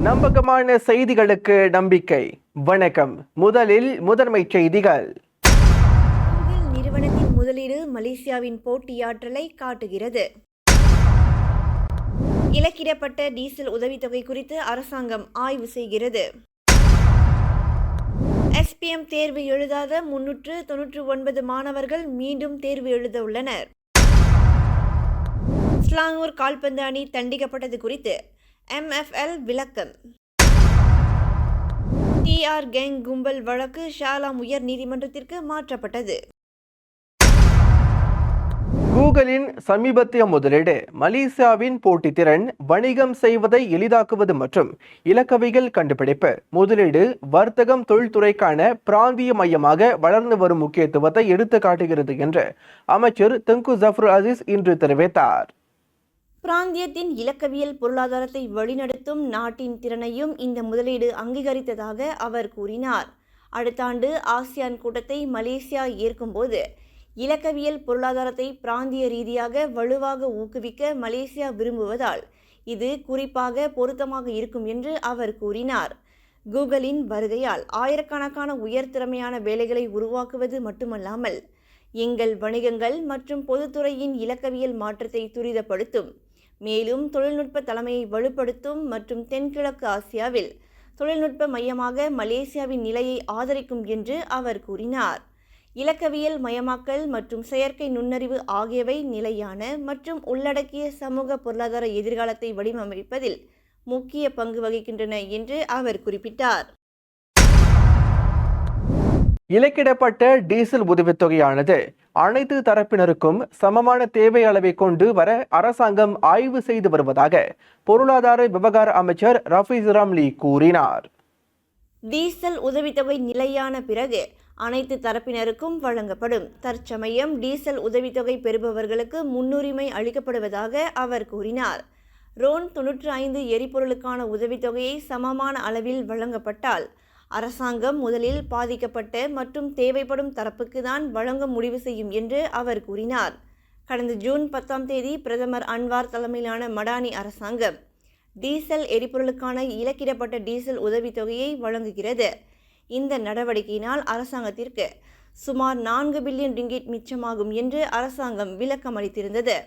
நம்பகமான செய்திகளுக்கு நம்பிக்கை. வணக்கம். முதலில் முதன்மைச் செய்திகள். கூகுள் நிறுவனத்தின் முதலீடு மலேசியாவின் போட்டியாற்றலை காட்டுகிறது. இலக்கிடப்பட்ட டீசல் உதவித்தொகை குறித்து அரசாங்கம் ஆய்வு செய்கிறது. SPM தேர்வு எழுதாத 399 மாணவர்கள் மீண்டும் தேர்வு எழுத உள்ளனர். ஸ்லாங்கூர் கால்பந்து அணி தண்டிக்கப்பட்டது குறித்து MFL விளக்கம். TR கேங் கும்பல் வழக்கு ஷாலாம் உயர் நீதிமன்றத்திற்கு மாற்றப்பட்டது. கூகுளின் சமீபத்திய முதலீடு மலேசியாவின் போட்டித்திறன், வணிகம் செய்வதை எளிதாக்குவது மற்றும் இலக்கவியல் கண்டுபிடிப்பு முதலீடு வர்த்தகம் தொழில்துறைக்கான பிராந்திய மையமாக வளர்ந்து வரும் முக்கியத்துவத்தை எடுத்து காட்டுகிறது என்று அமைச்சர் தங்கு ஜஃபர் அசீஸ் இன்று தெரிவித்தார். பிராந்தியத்தின் இலக்கவியல் பொருளாதாரத்தை வழிநடத்தும் நாட்டின் திறனையும் இந்த முதலீடு அங்கீகரித்ததாக அவர் கூறினார். அடுத்த ஆண்டு ஆசியான் கூட்டத்தை மலேசியா ஏற்கும்போது இலக்கவியல் பொருளாதாரத்தை பிராந்திய ரீதியாக வலுவாக ஊக்குவிக்க மலேசியா விரும்புவதால் இது குறிப்பாக பொருத்தமாக இருக்கும் என்று அவர் கூறினார். கூகுளின் வருகையால் ஆயிரக்கணக்கான உயர் திறமையான வேலைகளை உருவாக்குவது மட்டுமல்லாமல் எங்கள் வணிகங்கள் மற்றும் பொதுத்துறையின் இலக்கவியல் மாற்றத்தை துரிதப்படுத்தும், மேலும் தொழில்நுட்ப தலைமையை வலுப்படுத்தும் மற்றும் தென்கிழக்கு ஆசியாவில் தொழில்நுட்ப மையமாக மலேசியாவின் நிலையை ஆதரிக்கும் என்று அவர் கூறினார். இலக்கவியல் மயமாக்கல் மற்றும் செயற்கை நுண்ணறிவு ஆகியவை நிலையான மற்றும் உள்ளடக்கிய சமூக பொருளாதார எதிர்காலத்தை வடிவமைப்பதில் முக்கிய பங்கு வகிக்கின்றன என்று அவர் குறிப்பிட்டார். இலக்கிடப்பட்ட டீசல் உதவித்தொகையானது அனைத்து தரப்பினருக்கும் சமமான தேவை அளவை கொண்டு வர அரசாங்கம் ஆய்வு செய்து வருவதாக பொருளாதார விவகார அமைச்சர் ரஃபீஸ் ராம்லி கூறினார். டீசல் உதவித்தொகை நிலையான பிறகு அனைத்து தரப்பினருக்கும் வழங்கப்படும். தற்சமயம் டீசல் உதவித்தொகை பெறுபவர்களுக்கு முன்னுரிமை அளிக்கப்படுவதாக அவர் கூறினார். ரோன் 95 எரிபொருளுக்கான உதவித்தொகையை சமமான அளவில் வழங்கப்பட்டால் அரசாங்கம் முதலில் பாதிக்கப்பட்ட மற்றும் தேவைப்படும் தரப்புக்கு தான் வழங்க முடிவு செய்யும் என்று அவர் கூறினார். கடந்த ஜூன் 10 பிரதமர் அன்வார் தலைமையிலான மடானி அரசாங்கம் டீசல் எரிபொருளுக்கான இலக்கிடப்பட்ட டீசல் உதவித்தொகையை வழங்குகிறது. இந்த நடவடிக்கையினால் அரசாங்கத்திற்கு சுமார் 4 பில்லியன் ரிங்கிட் மிச்சமாகும் என்று அரசாங்கம் விளக்கம் அளித்திருந்தது.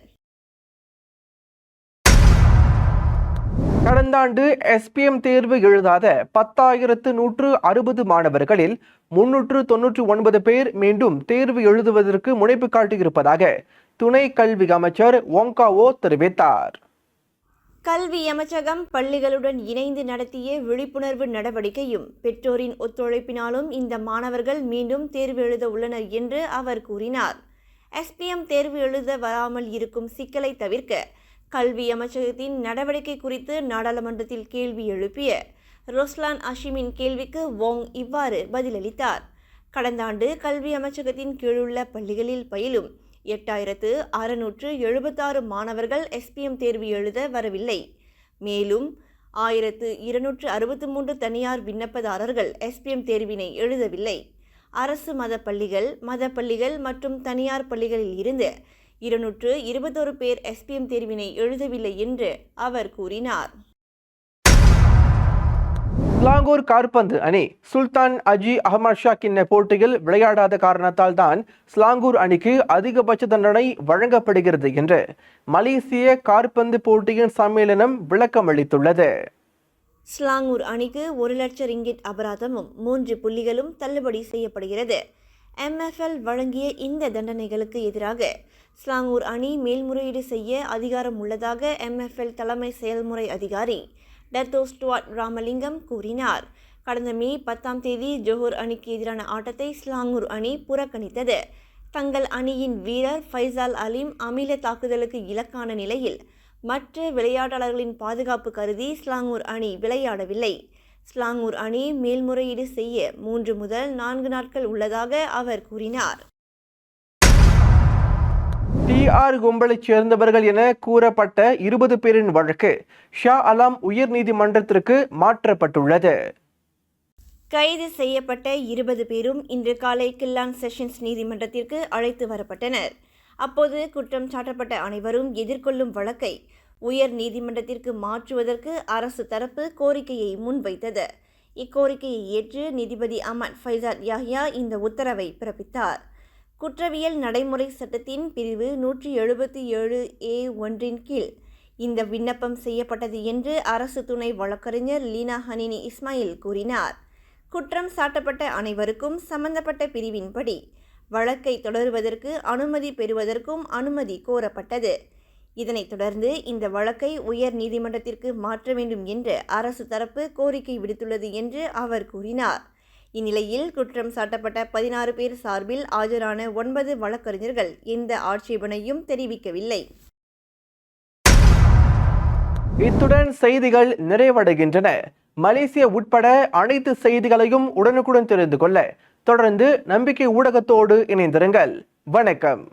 கடந்த ஆண்டு SPM தேர்வு எழுதாத 10,160 மாணவர்களில் 399 பேர் மீண்டும் தேர்வு எழுதுவதற்கு முனைப்பு காட்டியிருப்பதாக துணை கல்வி அமைச்சர் ஒங்காவோ தெரிவித்தார். கல்வி அமைச்சகம் பள்ளிகளுடன் இணைந்து நடத்திய விழிப்புணர்வு நடவடிக்கையும் பெற்றோரின் ஒத்துழைப்பினாலும் இந்த மாணவர்கள் மீண்டும் தேர்வு எழுத உள்ளனர் என்று அவர் கூறினார். SPM தேர்வு எழுத வராமல் இருக்கும் சிக்கலை தவிர்க்க கல்வி அமைச்சகத்தின் நடவடிக்கை குறித்து நாடாளுமன்றத்தில் கேள்வி எழுப்பிய ரோஸ்லான் அஷிமின் கேள்விக்கு வோங் இவ்வாறு பதிலளித்தார். கடந்த ஆண்டு கல்வி அமைச்சகத்தின் கீழுள்ள பள்ளிகளில் பயிலும் 8,676 மாணவர்கள் SPM தேர்வு எழுத வரவில்லை. மேலும் 1,263 தனியார் விண்ணப்பதாரர்கள் SPM தேர்வினை எழுதவில்லை. அரசு மதப்பள்ளிகள் மற்றும் தனியார் பள்ளிகளில் இருந்து 221 பேர் SPM தேர்வினை எழுதவில்லை என்று அவர் கூறினார். ஸ்லாங்கூர் கால்பந்து அணி சுல்தான் அஜி அஹ்மத் ஷா கிண்ண போட்டியில் விளையாடாத காரணத்தால் தான் ஸ்லாங்கூர் அணிக்கு அதிகபட்ச தண்டனை வழங்கப்படுகிறது என்று மலேசிய கால்பந்து போட்டியின் சம்மேளனம் விளக்கம் அளித்துள்ளது. ஸ்லாங்கூர் அணிக்கு 1 லட்சம் ரிங்கிட் அபராதமும் 3 புள்ளிகளும் தள்ளுபடி செய்யப்படுகிறது. MFL வழங்கிய இந்த தண்டனைகளுக்கு எதிராக ஸ்லாங்கூர் அணி மேல்முறையீடு செய்ய அதிகாரம் உள்ளதாக MFL தலைமை செயல்முறை அதிகாரி டத்தோ ஸ்டுவார்ட் ராமலிங்கம் கூறினார். கடந்த மே 10 ஜோஹர் அணிக்கு எதிரான ஆட்டத்தை ஸ்லாங்கூர் அணி புறக்கணித்தது. தங்கள் அணியின் வீரர் ஃபைசால் அலீம் அமில தாக்குதலுக்கு இலக்கான நிலையில் மற்ற விளையாட்டாளர்களின் பாதுகாப்பு கருதி ஸ்லாங்கூர் அணி விளையாடவில்லை. ஸ்லாங்கூர் அணி மேல்முறையீடு செய்ய 3 முதல் 4 நாட்கள் உள்ளதாக அவர் கூறினார். TR கும்பலைச் சேர்ந்தவர்கள் என கூறப்பட்ட 20 பேரின் வழக்கு ஷா அலாம் உயர் நீதிமன்றத்திற்கு மாற்றப்பட்டுள்ளது. கைது செய்யப்பட்ட 20 பேரும் இன்று காலை கில்லான் செஷன்ஸ் நீதிமன்றத்திற்கு அழைத்து வரப்பட்டனர். அப்போது குற்றம் சாட்டப்பட்ட அனைவரும் எதிர்கொள்ளும் வழக்கை உயர் நீதிமன்றத்திற்கு மாற்றுவதற்கு அரசு தரப்பு கோரிக்கையை முன்வைத்தது. இக்கோரிக்கையை ஏற்று நீதிபதி அமன் ஃபைசால் யாஹ்யா இந்த உத்தரவை பிறப்பித்தார். குற்றவியல் நடைமுறை சட்டத்தின் பிரிவு 177A1 கீழ் இந்த விண்ணப்பம் செய்யப்பட்டது என்று அரசு துணை வழக்கறிஞர் லீனா ஹனினி இஸ்மாயில் கூறினார். குற்றம் சாட்டப்பட்ட அனைவருக்கும் சம்பந்தப்பட்ட பிரிவின்படி வழக்கை தொடருவதற்கு அனுமதி பெறுவதற்கும் அனுமதி கோரப்பட்டது. இதனைத் தொடர்ந்து இந்த வழக்கை உயர் நீதிமன்றத்திற்கு மாற்ற வேண்டும் என்று அரசு தரப்பு கோரிக்கை விடுத்துள்ளது என்று அவர் கூறினார். இந்நிலையில் குற்றம் சாட்டப்பட்ட 16 பேர் சார்பில் ஆஜரான 9 வழக்கறிஞர்கள் எந்த ஆட்சேபனையும் தெரிவிக்கவில்லை. இத்துடன் செய்திகள் நிறைவடைகின்றன. மலேசியா உட்பட அனைத்து செய்திகளையும் உடனுக்குடன் தெரிந்து கொள்ள தொடர்ந்து நம்பிக்கை ஊடகத்தோடு இணைந்திருங்கள். வணக்கம்.